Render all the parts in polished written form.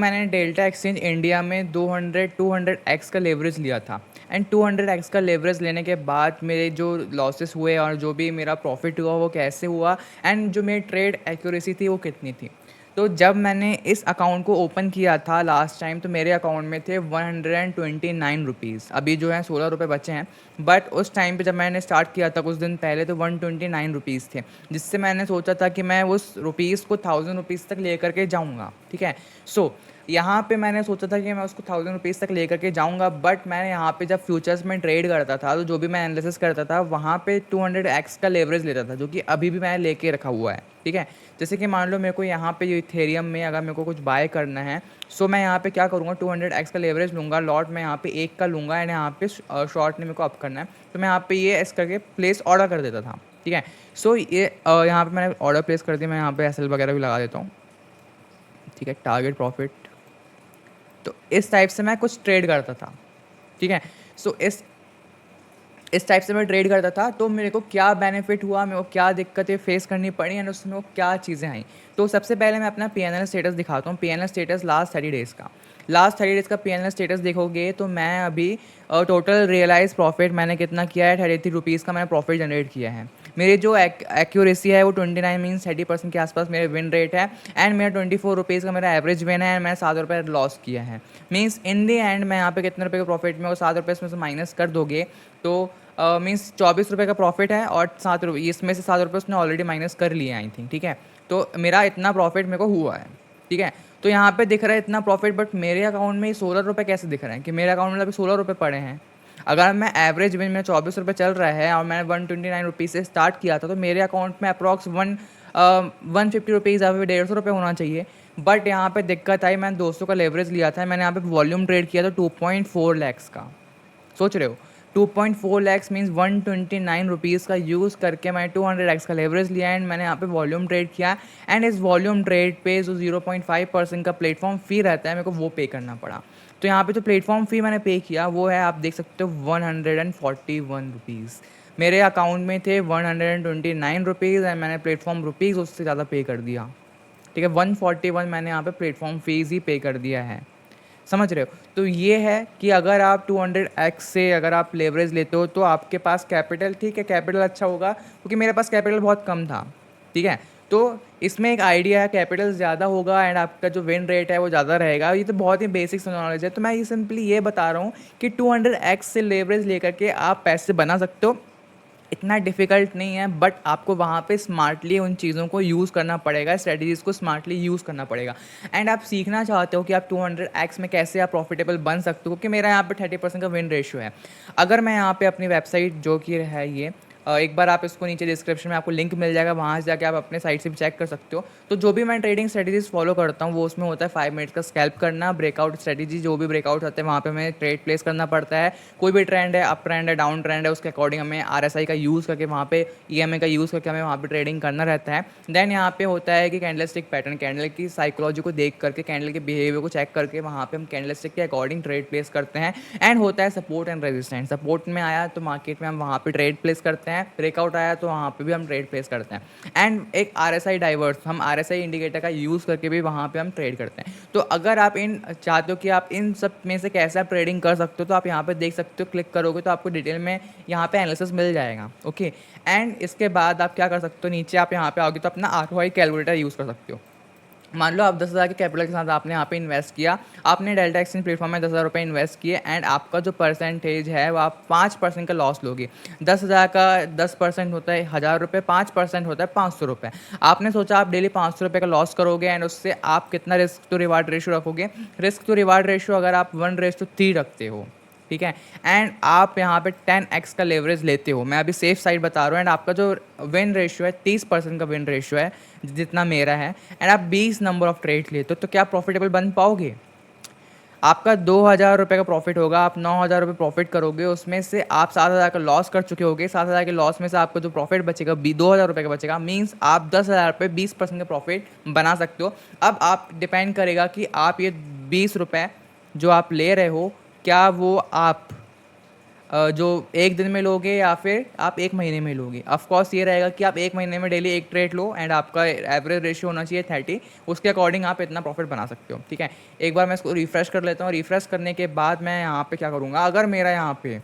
मैंने delta exchange India में 200 x का लेवरेज लिया था एंड 200 एक्स का लेवरेज लेने के बाद मेरे जो लॉसेस हुए और जो भी मेरा प्रॉफिट हुआ वो कैसे हुआ एंड जो मेरी ट्रेड एक्यूरेसी थी वो कितनी थी। तो जब मैंने इस अकाउंट को ओपन किया था लास्ट टाइम तो मेरे अकाउंट में थे 129 रुपीज़। अभी जो है 16 रुपये बचे हैं। बट उस टाइम पे जब मैंने स्टार्ट किया था कुछ दिन पहले तो 129 रुपीज़ थे, जिससे मैंने सोचा था कि मैं उस रुपीज़ को 1000 रुपीज़ तक लेकर के जाऊँगा। ठीक है। सो यहाँ पे मैंने सोचा था कि मैं उसको 1000 रुपीज़ तक लेकर के जाऊँगा। बट मैंने यहाँ पे जब फ्यूचर्स में ट्रेड करता था तो जो भी मैं एनालिसिस करता था वहाँ पे 200 एक्स का लेवरेज लेता था, जो कि अभी भी मैंने लेके रखा हुआ है। ठीक है। जैसे कि मान लो मेरे को यहाँ पे इथेरियम में अगर मेरे को कुछ बाय करना है, सो मैं यहाँ पे क्या करूँगा, 200 एक्स का लेवरेज लूँगा, लॉट मैं यहाँ पे एक का लूँगा एंड यहाँ पे शॉर्ट ने मेरे को अप करना है तो मैं यहाँ पे ये एस करके प्लेस ऑर्डर कर देता था। ठीक है। सो ये यहाँ पे मैंने ऑर्डर प्लेस कर दिया। मैं यहाँ पे एस वगैरह भी लगा देता हूँ। ठीक है। टारगेट प्रॉफिट, तो इस टाइप से मैं कुछ ट्रेड करता था। ठीक है। सो इस टाइप से मैं ट्रेड करता था। तो मेरे को क्या बेनिफिट हुआ, मेरे को क्या दिक्कतें फेस करनी पड़ी एंड उसमें वो क्या चीज़ें आई। तो सबसे पहले मैं अपना पी स्टेटस दिखाता हूँ। पी स्टेटस लास्ट 30 डेज़ का पी स्टेटस देखोगे तो मैं अभी टोटल रियलाइज प्रॉफिट मैंने कितना किया है, 33 रुपीज़ का मैंने प्रॉफिट जनरेट किया है। मेरी जो एक्यूरेसी है वो 29 मीन्स 30% के आसपास मेरे विन रेट है एंड मेरा 24 रुपीज़ का मेरा एवरेज विन है एंड मैंने 7 रुपये लॉस किया है। मीन्स इन दी एंड मैं यहाँ पे कितने रुपये का प्रॉफिट में वो 7 रुपये इसमें से माइनस कर दोगे तो मीन्स 24 रुपये का प्रॉफिट है और 7 रुपये इसमें से 7 रुपये उसने ऑलरेडी माइनस कर लिए आई थिंक। ठीक है। तो मेरा इतना प्रॉफिट मेरे को हुआ है। ठीक है। तो यहाँ पे दिख रहा है इतना प्रॉफिट, बट मेरे अकाउंट में 16 रुपये कैसे दिख रहे हैं कि मेरे अकाउंट में अभी 16 रुपये पड़े हैं। अगर मैं एवरेज विन में 24 रुपये चल रहा है और मैंने 129 रुपीज़ से स्टार्ट किया था तो मेरे अकाउंट में अप्रॉक्स 150 रुपीज़ या फिर 150 रुपये होना चाहिए। बट यहाँ पे दिक्कत आई, मैंने 200 का लेवरेज लिया था, मैंने यहाँ पे वॉल्यूम ट्रेड किया था 2.4 लैक्स का। सोच रहे हो 2.4 लैक्स मीन्स 129 रुपीज़ का यूज़ करके मैंने 200 एक्स का लेवरेज लिया एंड मैंने यहाँ पे वॉल्यूम ट्रेड किया एंड इस वॉल्यूम ट्रेड पे जो 0.5% का प्लेटफॉर्म फ़ी रहता है मेरे को वो पे करना पड़ा। तो यहाँ पे जो प्लेटफॉर्म फ़ी मैंने पे किया वो है, आप देख सकते हो, 141 रुपीज़। मेरे अकाउंट में थे 129 रुपीज़ एंड मैंने प्लेटफॉर्म रुपीज़ उससे ज़्यादा पे कर दिया। ठीक है। 141 मैंने यहाँ पे प्लेटफॉर्म फ़ीस ही पे कर दिया है। समझ रहे हो। तो ये है कि अगर आप 200 एक्स से अगर आप लेवरेज लेते हो तो आपके पास कैपिटल, ठीक है, कैपिटल अच्छा होगा क्योंकि मेरे पास कैपिटल बहुत कम था। ठीक है। तो इसमें एक आइडिया है, कैपिटल ज़्यादा होगा एंड आपका जो विन रेट है वो ज़्यादा रहेगा। ये तो बहुत ही बेसिक नॉलेज है। तो मैं ये सिंपली ये बता रहा हूँ कि 200 एक्स से लेवरेज लेकर के आप पैसे बना सकते हो। इतना डिफ़िकल्ट नहीं है, बट आपको वहाँ पे स्मार्टली उन चीज़ों को यूज़ करना पड़ेगा, स्ट्रेटजीज़ को स्मार्टली यूज़ करना पड़ेगा। एंड आप सीखना चाहते हो कि आप 200 एक्स में कैसे आप प्रॉफिटेबल बन सकते हो, क्योंकि मेरा यहाँ पे 30% का विन रेशियो है। अगर मैं यहाँ पे अपनी वेबसाइट जो कि है ये एक बार आप इसको नीचे डिस्क्रिप्शन में आपको लिंक मिल जाएगा, वहाँ से जाके आप अपने साइट से भी चेक कर सकते हो। तो जो भी मैं ट्रेडिंग स्ट्रेटजीज फॉलो करता हूँ वो उसमें होता है 5 मिनट्स का स्कैल्प करना, ब्रेकआउट स्ट्रेटजी, जो भी ब्रेकआउट होते हैं वहाँ पे हमें ट्रेड प्लेस करना पड़ता है। कोई भी ट्रेंड है, अप ट्रेंड है, डाउन ट्रेंड है, उसके अकॉर्डिंग हमें RSI का यूज़ करके वहाँ पे EMA का यूज़ करके हमें वहाँ पे ट्रेडिंग करना रहता है। देन यहाँ पे होता है कि कैंडल स्टिक पैटर्न, कैंडल की साइकोलॉजी को देख करके, कैंडल के बिहेवियर को चेक करके वहाँ पे हम कैंडल स्टिक के अकॉर्डिंग ट्रेड प्लेस करते हैं। एंड होता है सपोर्ट एंड रेजिस्टेंस, सपोर्ट में आया तो मार्केट में हम वहाँ पे ट्रेड प्लेस करते हैं, ब्रेकआउट आया तो वहाँ पे भी हम ट्रेड प्लेस करते हैं। एंड एक RSI डाइवर्स, हम RSI इंडिकेटर का यूज़ करके भी वहाँ पे हम ट्रेड करते हैं। तो अगर आप इन चाहते हो कि आप इन सब में से कैसे आप ट्रेडिंग कर सकते हो तो आप यहाँ पे देख सकते हो, क्लिक करोगे तो आपको डिटेल में यहाँ पे एनालिसिस मिल जाएगा। ओके। एंड इसके बाद आप क्या कर सकते हो, नीचे आप यहाँ पे आओगे तो अपना ROI कैलकुलेटर यूज़ कर सकते हो। मान लो आप 10,000 के कैपिटल के साथ आपने यहाँ पे इन्वेस्ट किया, आपने डेल्टा एक्सचेंज प्लेटफॉर्म में 10,000 रुपये इन्वेस्ट किए एंड आपका जो परसेंटेज है वो आप 5% का लॉस लोगे। 10,000 का 10% होता है 1,000 रुपये, 5% होता है 500 रुपये। आपने सोचा आप डेली 500 रुपये का लॉस करोगे एंड उससे आप कितना रिस्क टू रिवार्ड रेशियो रखोगे। रिस्क टू रिवार्ड रेशियो अगर आप 1:3 रखते हो, ठीक है, एंड आप यहाँ पे 10x का लेवरेज लेते हो, मैं अभी सेफ साइड बता रहा हूँ, एंड आपका जो विन रेशियो है 30% का विन रेशियो है जितना मेरा है, एंड आप 20 नंबर ऑफ ट्रेड लेते हो, तो क्या प्रॉफिटेबल बन पाओगे। आपका 2,000 रुपये का प्रॉफिट होगा, आप 9,000 रुपये प्रॉफिट करोगे, उसमें से आप 7,000 का लॉस कर चुके होगे। 7,000 के लॉस में से आपको जो प्रॉफिट बचेगा 2,000 रुपये का बचेगा, मीन्स आप 10,000 रुपये 20% का प्रॉफिट बना सकते हो। अब आप डिपेंड करेगा कि आप ये 20 रुपये जो आप ले रहे हो क्या वो आप जो 1 दिन में लोगे या फिर आप 1 महीने में लोगे। ऑफ कोर्स ये रहेगा कि आप 1 महीने में डेली 1 ट्रेड लो एंड आपका एवरेज रेशियो होना चाहिए 30, उसके अकॉर्डिंग आप इतना प्रॉफिट बना सकते हो, ठीक है। एक बार मैं इसको रिफ्रेश कर लेता हूँ, रिफ्रेश करने के बाद मैं यहाँ पे क्या करूँगा, अगर मेरा यहाँ पे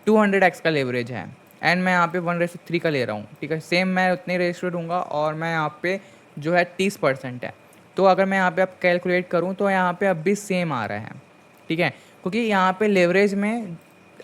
200x का लेवरेज है एंड मैं यहाँ पे 1:3 का ले रहा हूँ, ठीक है, सेम मैं उतनी रेशियो दूंगा और मैं यहाँ पे जो है 30% है, तो अगर मैं यहाँ पे अब कैलकुलेट करूँ तो यहाँ पे अब भी सेम आ रहा है, ठीक है, क्योंकि यहाँ पे लेवरेज में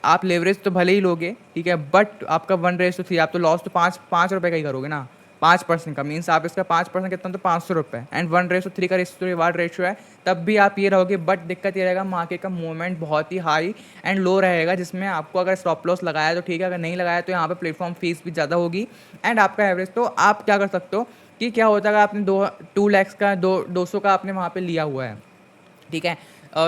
आप लेवरेज तो भले ही लोगे, ठीक है, बट आपका 1:3, आप तो लॉस तो 5 रुपये का ही करोगे ना, 5% का मीन्स आप इसका 5% कितना, तो 500 रुपये, एंड 1:3 का रिस्क टू रिवार्ड रेशियो है, तब भी आप ये रहोगे। बट दिक्कत ये रहेगा, मार्केट का मूवमेंट बहुत ही हाई एंड लो रहेगा, जिसमें आपको अगर स्टॉप लॉस लगाया तो ठीक है, अगर नहीं लगाया तो यहाँ पे प्लेटफॉर्म फीस भी ज़्यादा होगी एंड आपका एवरेज। तो आप क्या कर सकते हो कि क्या होता है, अगर आपने 2 लाख का 200 का आपने वहाँ पर लिया हुआ है, ठीक है,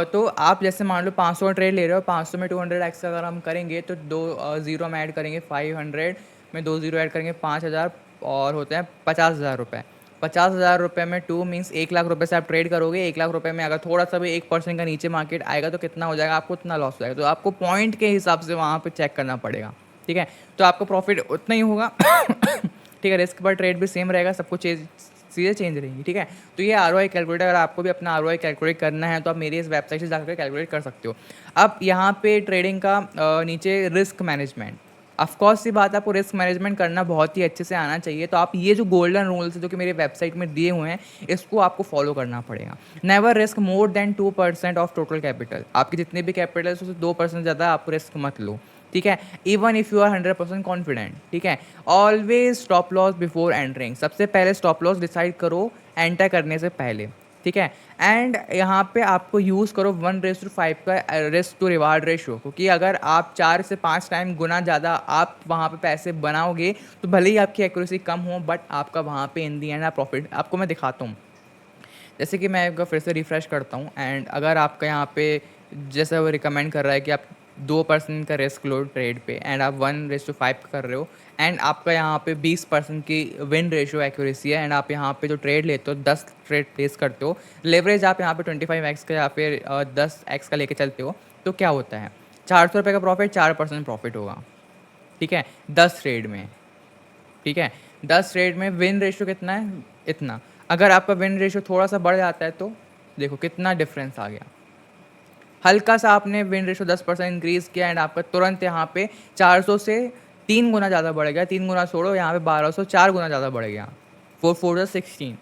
तो आप जैसे मान लो 500 का ट्रेड ले रहे हो, 500 में 200x अगर हम करेंगे तो 2 ज़ीरो हम ऐड करेंगे, 500 में 2 ज़ीरो ऐड करेंगे 5000 और होते हैं 50,000 रुपये। 50,000 रुपये में 2 मीन्स 1 लाख रुपये से आप ट्रेड करोगे। 1 लाख रुपये में अगर थोड़ा सा भी 1% का नीचे मार्केट आएगा तो कितना हो जाएगा, आपको उतना लॉस हो जाएगा। तो आपको पॉइंट के हिसाब से वहाँ पर चेक करना पड़ेगा, ठीक है, तो आपको प्रॉफिट उतना ही होगा। ठीक है, रिस्क पर ट्रेड भी सेम रहेगा, सब कुछ चीज़ें चेंज रहेंगी, ठीक है। तो ये आरओआई कैलकुलेटर, अगर आपको भी अपना आरओआई कैलकुलेट करना है तो आप मेरी इस वेबसाइट से जाकर कैलकुलेट कर सकते हो। अब यहाँ पे ट्रेडिंग का नीचे रिस्क मैनेजमेंट, ऑफकोर्स सी बात है, आपको रिस्क मैनेजमेंट करना बहुत ही अच्छे से आना चाहिए। तो आप ये जो गोल्डन रूल्स है जो कि मेरी वेबसाइट में दिए हुए हैं, इसको आपको फॉलो करना पड़ेगा। Never risk more than 2% of total capital, आपकी जितनी भी कैपिटल है उससे 2% ज़्यादा आप रिस्क मत लो, ठीक है। Even if you are 100% confident, ठीक है। Always stop loss before entering, सबसे पहले स्टॉप लॉस डिसाइड करो एंटर करने से पहले, ठीक है। एंड यहाँ पे आपको यूज़ करो 1:5 का रिस्क टू रिवार्ड रेशियो, क्योंकि अगर आप 4 से 5 टाइम गुना ज़्यादा आप वहाँ पे पैसे बनाओगे तो भले ही आपकी एक्यूरेसी कम हो, बट आपका वहाँ पे इन दी एंड आप प्रॉफिट, आपको मैं दिखाता हूँ। जैसे कि मैं एक बार फिर से रिफ़्रेश करता हूँ एंड अगर आपका यहाँ पे जैसा वो रिकमेंड कर रहा है कि आप 2% का रिस्क लो ट्रेड पे एंड आप 1:5 कर रहे हो एंड आपका यहाँ पे 20% की विन रेशियो एक्यूरेसी है एंड आप यहाँ पे जो ट्रेड लेते हो 10 ट्रेड प्लेस करते हो, लेवरेज आप यहाँ पे 25x का या फिर 10x का लेके चलते हो, तो क्या होता है, 400 रुपये का प्रॉफिट, 4% प्रॉफिट होगा, ठीक है, 10 ट्रेड में, ठीक है। 10 ट्रेड में विन रेशियो कितना है, इतना। अगर आपका विन रेशियो थोड़ा सा बढ़ जाता है तो देखो कितना डिफरेंस आ गया, हल्का सा आपने विन रेशियो 10% इंक्रीज़ किया एंड आपका तुरंत यहाँ पे 400 से 3 गुना ज़्यादा बढ़ गया, 3 गुना छोड़ो, यहाँ पे 1200 4 गुना ज़्यादा बढ़ गया, 4 4 16,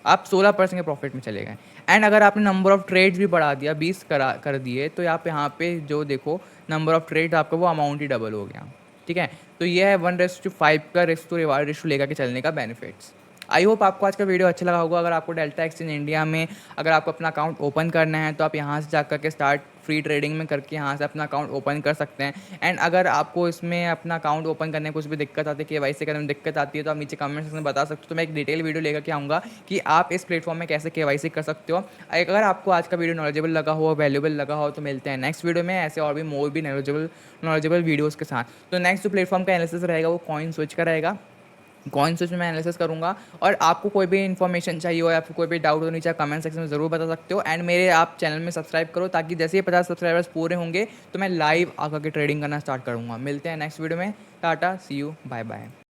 आप 16% के प्रॉफिट में चले गए। एंड अगर आपने नंबर ऑफ़ ट्रेड्स भी बढ़ा दिया, 20 कर दिए, तो आप यहाँ पे जो देखो नंबर ऑफ़ ट्रेड आपका वो अमाउंट ही डबल हो गया, ठीक है। तो ये है 1:5 का रिस्क टू रिवार्ड रेशियो लेकर के चलने का बेनिफिट्स। आई होप आपको आज का वीडियो अच्छा लगा होगा। अगर आपको डेल्टा एक्सचेंज इंडिया में अगर आपको अपना अकाउंट ओपन करना है तो आप यहाँ से जा कर के स्टार्ट फ्री ट्रेडिंग में करके यहाँ से अपना अकाउंट ओपन कर सकते हैं। एंड अगर आपको इसमें अपना अकाउंट ओपन करने में कुछ भी दिक्कत आती है, केवाईसी करने में दिक्कत आती है, तो आप नीचे कमेंट सेक्शन में बता सकते हो, तो मैं एक डिटेल वीडियो लेकर के आऊँगा कि आप इस प्लेटफॉर्म में कैसे केवाईसी कर सकते हो। अगर आपको आज का वीडियो नॉलेजेबल लगा हो, वैल्यूबल लगा हो, तो मिलते हैं नेक्स्ट वीडियो में ऐसे और भी मोर भी नॉलेजेबल वीडियोज़ के साथ। तो नेक्स्ट जो प्लेटफॉर्म का एनालिसिस रहेगा वो कॉइन स्विच का रहेगा। कॉइन स्विच में मैं एनालिसिस करूँगा और आपको कोई भी इन्फॉर्मेशन चाहिए हो या फिर कोई भी डाउट हो नीचे कमेंट सेक्शन में ज़रूर बता सकते हो। एंड मेरे आप चैनल में सब्सक्राइब करो ताकि जैसे ही 50 सब्सक्राइबर्स पूरे होंगे तो मैं लाइव आकर के ट्रेडिंग करना स्टार्ट करूँगा। मिलते हैं नेक्स्ट वीडियो में। टाटा, सी यू, बाय बाय।